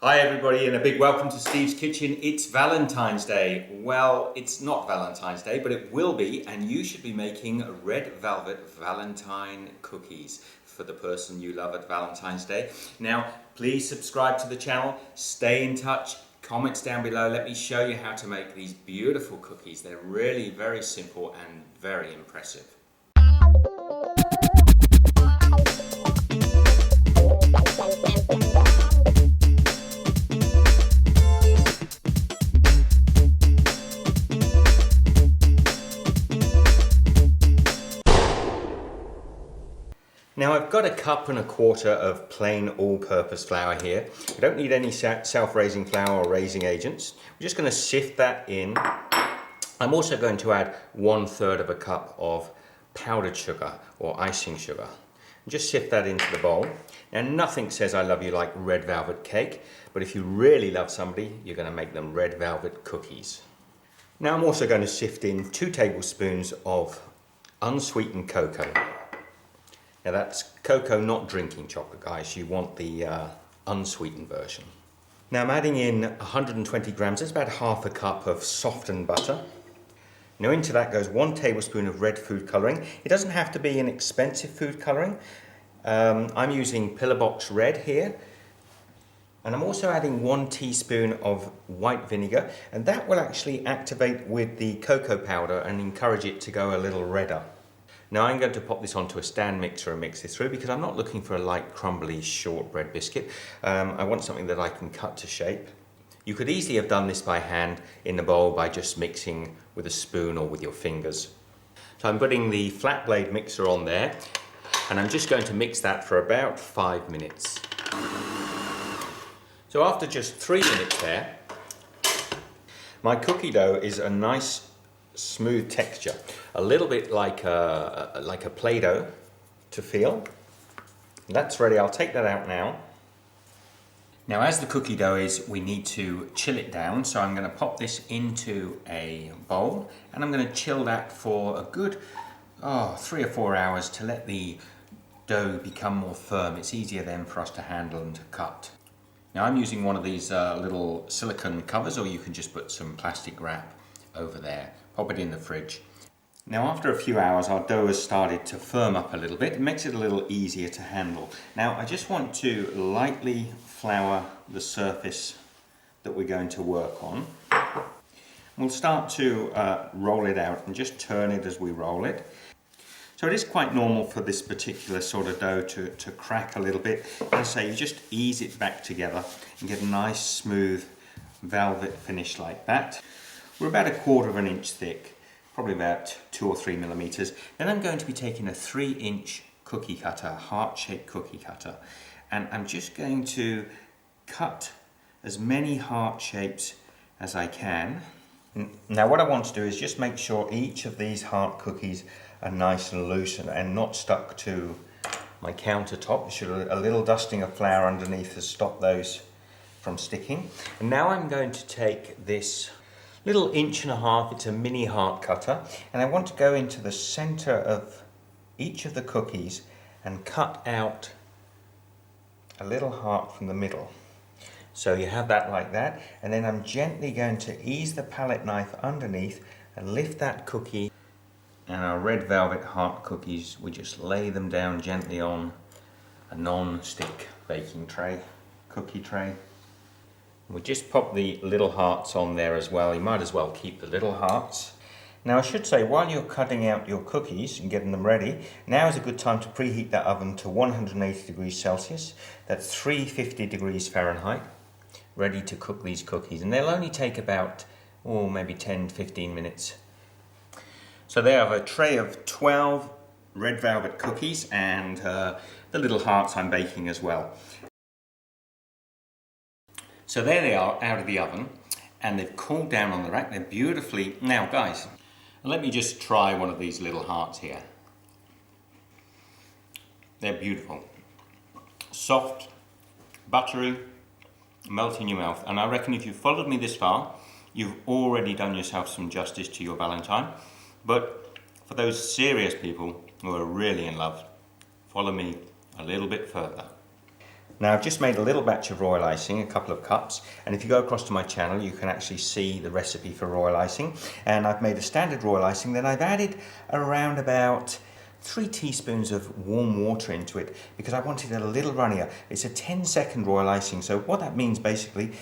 Hi everybody and a big welcome to Steve's Kitchen. It's Valentine's Day. Well, it's not Valentine's Day, but it will be, and you should be making red velvet Valentine cookies for the person you love at Valentine's Day. Now, please subscribe to the channel, stay in touch, comments down below. Let me show you how to make these beautiful cookies. They're really very simple and very impressive. Now I've got a cup and a quarter of plain all-purpose flour here. We don't need any self-raising flour or raising agents. We're just going to sift that in. I'm also going to add 1/3 of a cup of powdered sugar or icing sugar. Just sift that into the bowl. Now nothing says I love you like red velvet cake, but if you really love somebody, you're going to make them red velvet cookies. Now I'm also going to sift in 2 tablespoons of unsweetened cocoa. Now that's cocoa, not drinking chocolate, guys. You want the unsweetened version. Now I'm adding in 120 grams, that's about half a cup of softened butter. Now into that goes 1 tablespoon of red food colouring. It doesn't have to be an expensive food colouring. I'm using Pillar Box Red here. And I'm also adding 1 teaspoon of white vinegar, and that will actually activate with the cocoa powder and encourage it to go a little redder. Now I'm going to pop this onto a stand mixer and mix this through because I'm not looking for a light crumbly shortbread biscuit. I want something that I can cut to shape. You could easily have done this by hand in the bowl by just mixing with a spoon or with your fingers. So I'm putting the flat blade mixer on there and I'm just going to mix that for about 5 minutes. So after just 3 minutes there, my cookie dough is a nice smooth texture, a little bit like a Play-Doh to feel. That's ready. I'll take that out now. Now as the cookie dough is, we need to chill it down, so I'm going to pop this into a bowl and I'm going to chill that for a good 3 or 4 hours to let the dough become more firm. It's easier then for us to handle and to cut. Now I'm using one of these little silicone covers, or you can just put some plastic wrap over there. Pop it in the fridge. Now after a few hours our dough has started to firm up a little bit. It makes it a little easier to handle. Now I just want to lightly flour the surface that we're going to work on. We'll start to roll it out and just turn it as we roll it. So it is quite normal for this particular sort of dough to crack a little bit. And so you just ease it back together and get a nice smooth velvet finish like that. We're about 1/4 inch thick, probably about 2 or 3 millimeters. Then I'm going to be taking a 3-inch cookie cutter, heart-shaped cookie cutter, and I'm just going to cut as many heart shapes as I can. Now what I want to do is just make sure each of these heart cookies are nice and loose and not stuck to my countertop. A little dusting of flour underneath has stopped those from sticking. And now I'm going to take this little 1.5 inch, it's a mini heart cutter, and I want to go into the center of each of the cookies and cut out a little heart from the middle. So you have that like that, and then I'm gently going to ease the palette knife underneath and lift that cookie, and our red velvet heart cookies, we just lay them down gently on a non-stick baking tray, cookie tray. We'll just pop the little hearts on there as well. You might as well keep the little hearts. Now I should say, while you're cutting out your cookies and getting them ready, now is a good time to preheat that oven to 180 degrees Celsius. That's 350 degrees Fahrenheit, ready to cook these cookies. And they'll only take about, maybe 10-15 minutes. So there I have a tray of 12 red velvet cookies and the little hearts I'm baking as well. So there they are out of the oven and they've cooled down on the rack. They're beautifully... Now guys, let me just try one of these little hearts here. They're beautiful. Soft, buttery, melt in your mouth. And I reckon if you've followed me this far, you've already done yourself some justice to your Valentine. But for those serious people who are really in love, follow me a little bit further. Now I've just made a little batch of royal icing, a couple of cups, and if you go across to my channel you can actually see the recipe for royal icing. And I've made a standard royal icing, then I've added around about 3 teaspoons of warm water into it because I wanted it a little runnier. It's a 10-second royal icing, so what that means basically,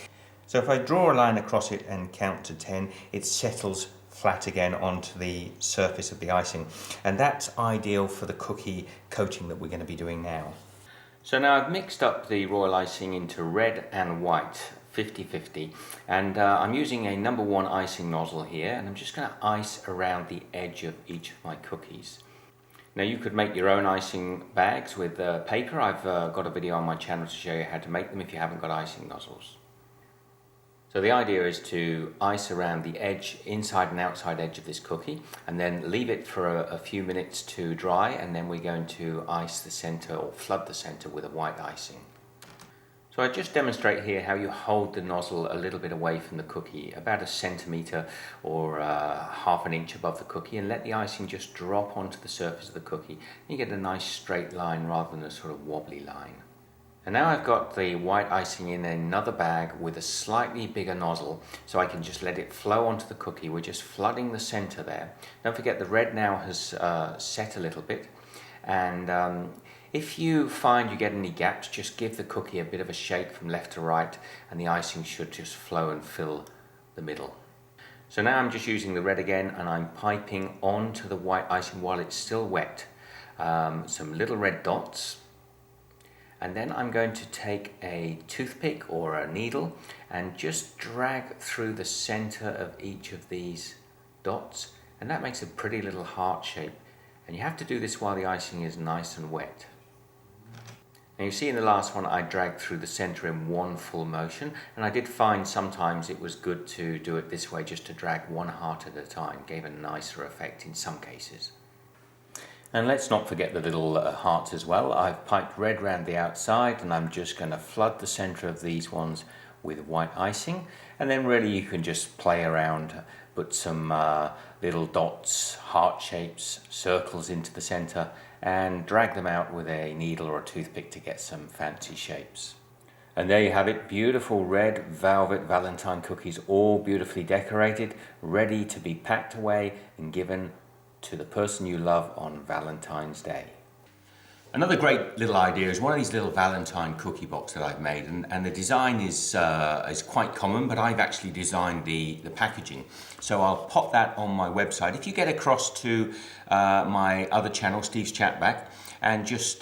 so if I draw a line across it and count to 10, it settles flat again onto the surface of the icing, and that's ideal for the cookie coating that we're going to be doing now. So now I've mixed up the royal icing into red and white, 50-50, and I'm using a No. 1 icing nozzle here, and I'm just going to ice around the edge of each of my cookies. Now you could make your own icing bags with paper. I've got a video on my channel to show you how to make them if you haven't got icing nozzles. So the idea is to ice around the edge, inside and outside edge of this cookie, and then leave it for a few minutes to dry, and then we're going to ice the center or flood the center with a white icing. So I just demonstrate here how you hold the nozzle a little bit away from the cookie, about 1 centimeter or half an inch above the cookie, and let the icing just drop onto the surface of the cookie. You get a nice straight line rather than a sort of wobbly line. And now I've got the white icing in another bag with a slightly bigger nozzle, so I can just let it flow onto the cookie. We're just flooding the center there. Don't forget the red now has set a little bit, and if you find you get any gaps, just give the cookie a bit of a shake from left to right, and the icing should just flow and fill the middle. So now I'm just using the red again, and I'm piping onto the white icing while it's still wet, some little red dots. And then I'm going to take a toothpick or a needle and just drag through the center of each of these dots, and that makes a pretty little heart shape. And you have to do this while the icing is nice and wet. Now you see in the last one I dragged through the center in one full motion, and I did find sometimes it was good to do it this way, just to drag one heart at a time. Gave a nicer effect in some cases. And let's not forget the little hearts as well. I've piped red around the outside, and I'm just going to flood the center of these ones with white icing. And then really you can just play around, put some little dots, heart shapes, circles into the center, and drag them out with a needle or a toothpick to get some fancy shapes. And there you have it, beautiful red velvet Valentine cookies, all beautifully decorated, ready to be packed away and given to the person you love on Valentine's Day. Another great little idea is one of these little Valentine cookie box that I've made, and the design is quite common, but I've actually designed the packaging. So I'll pop that on my website. If you get across to my other channel, Steve's Chatback, and just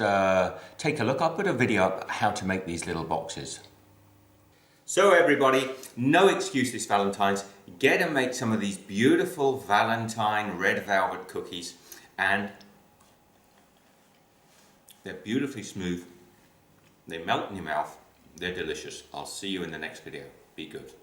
take a look, I'll put a video up how to make these little boxes. So everybody, no excuse this Valentine's. Get and make some of these beautiful Valentine red velvet cookies, and they're beautifully smooth. They melt in your mouth. They're delicious. I'll see you in the next video. Be good.